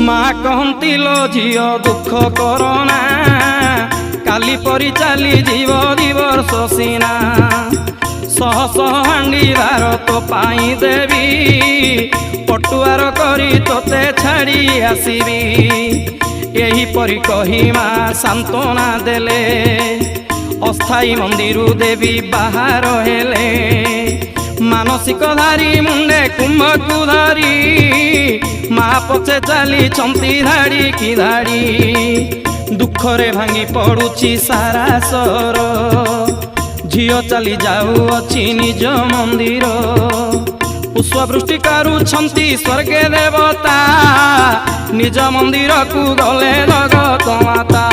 ମା କହନ୍ତି ଲୋ ଝିଅ ଦୁଃଖ କରନା, କାଲି ପରି ଚାଲିଯିବ ଦିବର୍ଷ ସିନା। ଶହ ଶହ ହାଣ୍ଡି ଭାରତ ପାଇଁ ଦେବି, ପଟୁଆର କରି ତୋତେ ଛାଡ଼ି ଆସିବି। ଏହିପରି କହି ମା ସାନ୍ତ୍ୱନା ଦେଲେ, ଅସ୍ଥାୟୀ ମନ୍ଦିରୁ ଦେବୀ ବାହାର ହେଲେ। ମାନସିକ ଧାରି ମୁଣ୍ଡେ କୁମ୍ଭକୁ ଧରି, ମା ପଛେ ଚାଲିଛନ୍ତି ଧାଡ଼ି କି ଧାଡ଼ି। ଦୁଃଖରେ ଭାଙ୍ଗି ପଡ଼ୁଛି ସାରା ସହର, ଝିଅ ଚାଲି ଯାଉଅଛି ନିଜ ମନ୍ଦିର। ପୁଷ୍ପବୃଷ୍ଟି କରୁଛନ୍ତି ସ୍ୱର୍ଗେ ଦେବତା, ନିଜ ମନ୍ଦିରକୁ ଗଲେ ଜଗତ ମାତା।